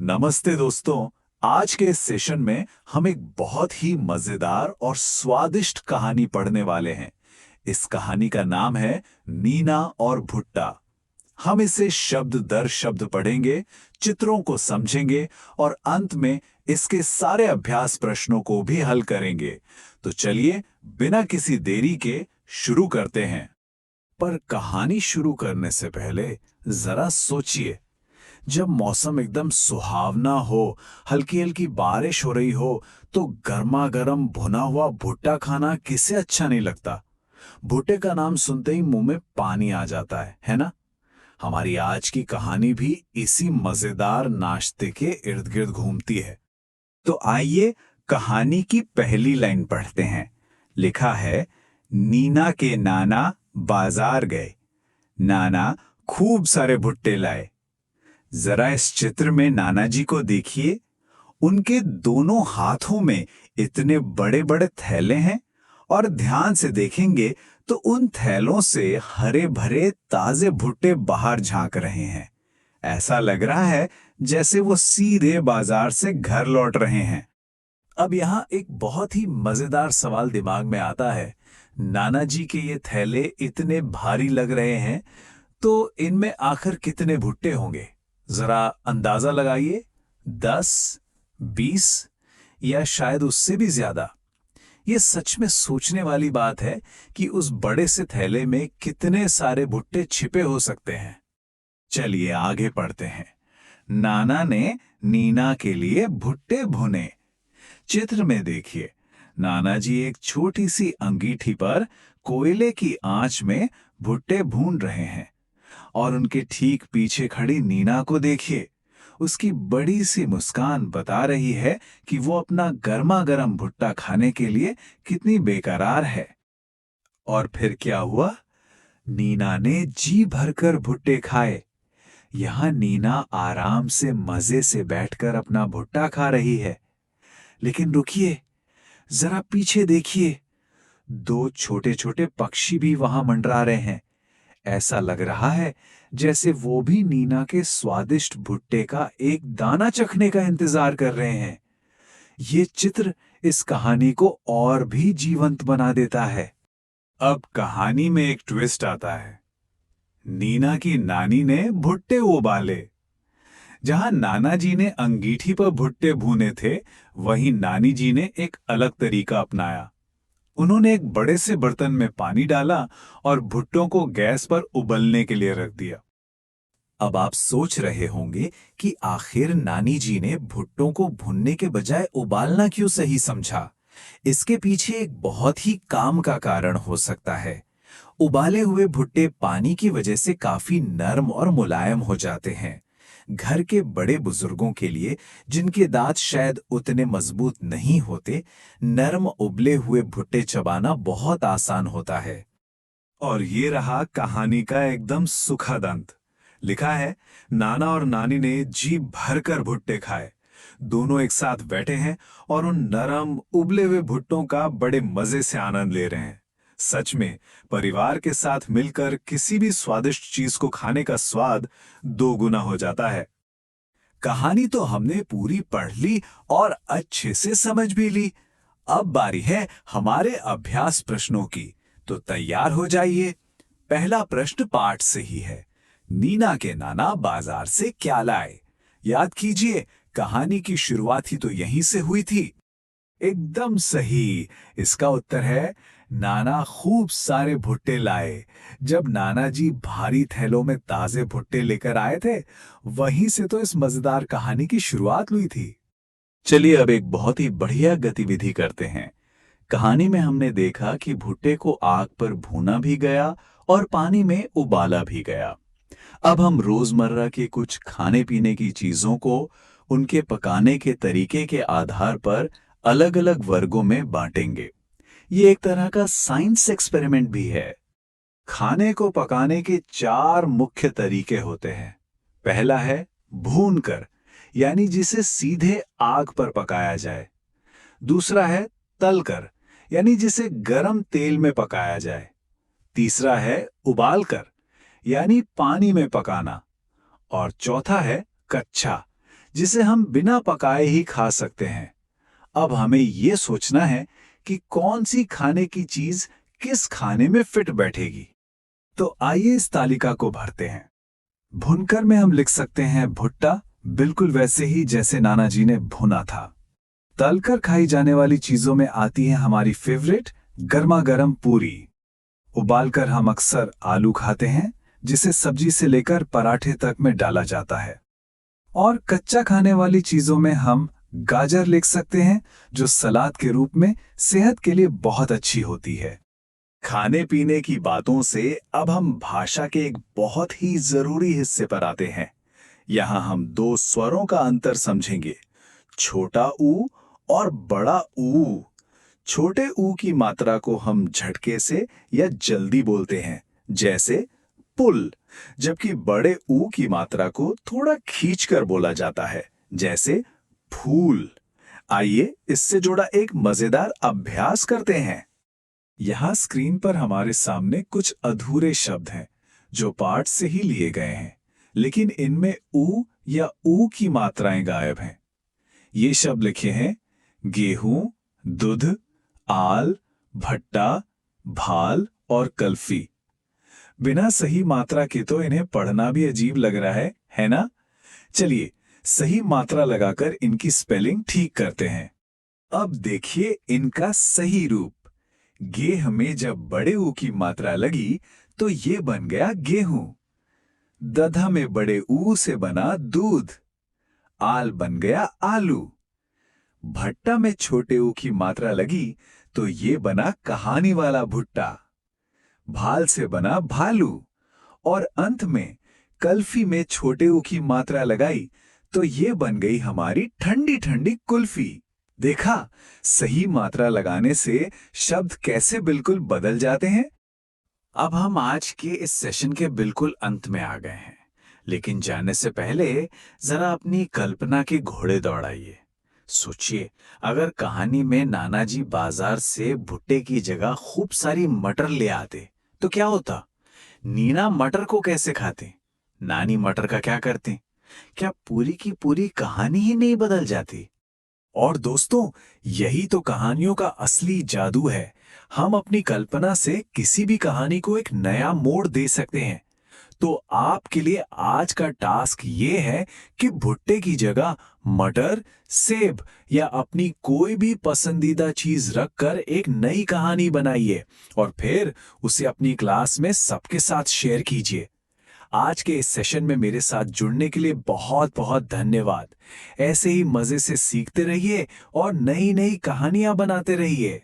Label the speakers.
Speaker 1: नमस्ते दोस्तों। आज के इस सेशन में हम एक बहुत ही मजेदार और स्वादिष्ट कहानी पढ़ने वाले हैं। इस कहानी का नाम है नीना और भुट्टा। हम इसे शब्द दर शब्द पढ़ेंगे, चित्रों को समझेंगे और अंत में इसके सारे अभ्यास प्रश्नों को भी हल करेंगे। तो चलिए बिना किसी देरी के शुरू करते हैं। पर कहानी शुरू करने से पहले जरा सोचिए, जब मौसम एकदम सुहावना हो, हल्की हल्की बारिश हो रही हो, तो गर्मा गर्म भुना हुआ भुट्टा खाना किसे अच्छा नहीं लगता। भुट्टे का नाम सुनते ही मुंह में पानी आ जाता है ना? हमारी आज की कहानी भी इसी मजेदार नाश्ते के इर्द गिर्द घूमती है। तो आइए कहानी की पहली लाइन पढ़ते हैं। लिखा है, नीना के नाना बाजार गए, नाना खूब सारे भुट्टे लाए। जरा इस चित्र में नाना जी को देखिए। उनके दोनों हाथों में इतने बड़े बड़े थैले हैं और ध्यान से देखेंगे तो उन थैलों से हरे भरे ताजे भुट्टे बाहर झांक रहे हैं। ऐसा लग रहा है जैसे वो सीधे बाजार से घर लौट रहे हैं। अब यहाँ एक बहुत ही मजेदार सवाल दिमाग में आता है। नाना जी के ये थैले इतने भारी लग रहे हैं, तो इनमें आखिर कितने भुट्टे होंगे? जरा अंदाजा लगाइए। 10, 20 या शायद उससे भी ज्यादा। ये सच में सोचने वाली बात है कि उस बड़े से थैले में कितने सारे भुट्टे छिपे हो सकते हैं। चलिए आगे पढ़ते हैं। नाना ने नीना के लिए भुट्टे भुने। चित्र में देखिए, नाना जी एक छोटी सी अंगीठी पर कोयले की आंच में भुट्टे भून रहे हैं और उनके ठीक पीछे खड़ी नीना को देखिए। उसकी बड़ी सी मुस्कान बता रही है कि वो अपना गर्मा गर्म भुट्टा खाने के लिए कितनी बेकरार है। और फिर क्या हुआ? नीना ने जी भरकर भुट्टे खाए। यहां नीना आराम से मजे से बैठकर अपना भुट्टा खा रही है। लेकिन रुकिए, जरा पीछे देखिए। दो छोटे छोटे पक्षी भी वहां मंडरा रहे हैं। ऐसा लग रहा है जैसे वो भी नीना के स्वादिष्ट भुट्टे का एक दाना चखने का इंतजार कर रहे हैं। ये चित्र इस कहानी को और भी जीवंत बना देता है। अब कहानी में एक ट्विस्ट आता है। नीना की नानी ने भुट्टे उबाले। जहां नाना जी ने अंगीठी पर भुट्टे भूने थे, वहीं नानी जी ने एक अलग तरीका अपनाया। उन्होंने एक बड़े से बर्तन में पानी डाला और भुट्टों को गैस पर उबलने के लिए रख दिया। अब आप सोच रहे होंगे कि आखिर नानी जी ने भुट्टों को भुनने के बजाय उबालना क्यों सही समझा। इसके पीछे एक बहुत ही काम का कारण हो सकता है। उबाले हुए भुट्टे पानी की वजह से काफी नरम और मुलायम हो जाते हैं। घर के बड़े बुजुर्गों के लिए, जिनके दांत शायद उतने मजबूत नहीं होते, नरम उबले हुए भुट्टे चबाना बहुत आसान होता है। और ये रहा कहानी का एकदम सुखद अंत। लिखा है, नाना और नानी ने जी भरकर भुट्टे खाए। दोनों एक साथ बैठे हैं और उन नरम उबले हुए भुट्टों का बड़े मजे से आनंद ले रहे हैं। सच में परिवार के साथ मिलकर किसी भी स्वादिष्ट चीज को खाने का स्वाद दोगुना हो जाता है। कहानी तो हमने पूरी पढ़ ली और अच्छे से समझ भी ली। अब बारी है हमारे अभ्यास प्रश्नों की, तो तैयार हो जाइए। पहला प्रश्न पाठ से ही है। नीना के नाना बाजार से क्या लाए? याद कीजिए, कहानी की शुरुआत ही तो यहीं से हुई थी। एकदम सही। इसका उत्तर है, नाना खूब सारे भुट्टे लाए। जब नाना जी भारी थैलों में ताजे भुट्टे लेकर आए थे, वहीं से तो इस मजेदार कहानी की शुरुआत हुई थी। चलिए अब एक बहुत ही बढ़िया गतिविधि करते हैं। कहानी में हमने देखा कि भुट्टे को आग पर भूना भी गया और पानी में उबाला भी गया। अब हम रोजमर्रा के कुछ खाने पीने की चीजों को उनके पकाने के तरीके के आधार पर अलग अलग वर्गों में बांटेंगे। ये एक तरह का साइंस एक्सपेरिमेंट भी है। खाने को पकाने के 4 मुख्य तरीके होते हैं। पहला है भूनकर, यानी जिसे सीधे आग पर पकाया जाए। दूसरा है तलकर, यानी जिसे गरम तेल में पकाया जाए। तीसरा है उबालकर, यानी पानी में पकाना। और चौथा है कच्चा, जिसे हम बिना पकाए ही खा सकते हैं। अब हमें ये सोचना है कि कौन सी खाने की चीज किस खाने में फिट बैठेगी। तो आइए इस तालिका को भरते हैं। भुनकर में हम लिख सकते हैं भुट्टा, बिल्कुल वैसे ही जैसे नाना जी ने भुना था। तलकर खाई जाने वाली चीजों में आती है हमारी फेवरेट गर्मा गर्म पूरी। उबालकर हम अक्सर आलू खाते हैं, जिसे सब्जी से लेकर पराठे तक में डाला जाता है। और कच्चा खाने वाली चीजों में हम गाजर लिख सकते हैं, जो सलाद के रूप में सेहत के लिए बहुत अच्छी होती है। खाने पीने की बातों से अब हम भाषा के एक बहुत ही जरूरी हिस्से पर आते हैं। यहाँ हम दो स्वरों का अंतर समझेंगे, छोटा ऊ और बड़ा ऊ। छोटे ऊ की मात्रा को हम झटके से या जल्दी बोलते हैं, जैसे पुल, जबकि बड़े ऊ की मात्रा को थोड़ा खींचकर बोला जाता है, जैसे फूल। आइए इससे जुड़ा एक मजेदार अभ्यास करते हैं। यहाँ स्क्रीन पर हमारे सामने कुछ अधूरे शब्द हैं, जो पाठ से ही लिए गए हैं, लेकिन इनमें ऊ या ऊ की मात्राएं गायब हैं। ये शब्द लिखे हैं गेहूं, दूध, आल, भट्टा, भाल और कल्फी। बिना सही मात्रा के तो इन्हें पढ़ना भी अजीब लग रहा है ना? चलिए सही मात्रा लगाकर इनकी स्पेलिंग ठीक करते हैं। अब देखिए इनका सही रूप। गेह में जब बड़े ऊ की मात्रा लगी तो ये बन गया गेहूं। दधा में बड़े ऊ से बना दूध। आल बन गया आलू। भट्टा में छोटे ऊ की मात्रा लगी तो ये बना कहानी वाला भुट्टा। भाल से बना भालू। और अंत में कल्फी में छोटे ऊ की मात्रा लगाई तो ये बन गई हमारी ठंडी ठंडी कुल्फी। देखा, सही मात्रा लगाने से शब्द कैसे बिल्कुल बदल जाते हैं। अब हम आज के इस सेशन के बिल्कुल अंत में आ गए हैं, लेकिन जाने से पहले जरा अपनी कल्पना के घोड़े दौड़ाइए। सोचिए, अगर कहानी में नाना जी बाजार से भुट्टे की जगह खूब सारी मटर ले आते तो क्या होता? नीना मटर को कैसे खाते? नानी मटर का क्या करते? क्या पूरी की पूरी कहानी ही नहीं बदल जाती? और दोस्तों, यही तो कहानियों का असली जादू है। हम अपनी कल्पना से किसी भी कहानी को एक नया मोड़ दे सकते हैं। तो आपके लिए आज का टास्क ये है कि भुट्टे की जगह मटर, सेब या अपनी कोई भी पसंदीदा चीज रखकर एक नई कहानी बनाइए और फिर उसे अपनी क्लास में सबके साथ शेयर कीजिए। आज के इस सेशन में मेरे साथ जुड़ने के लिए बहुत बहुत धन्यवाद। ऐसे ही मजे से सीखते रहिए और नई नई कहानियां बनाते रहिए।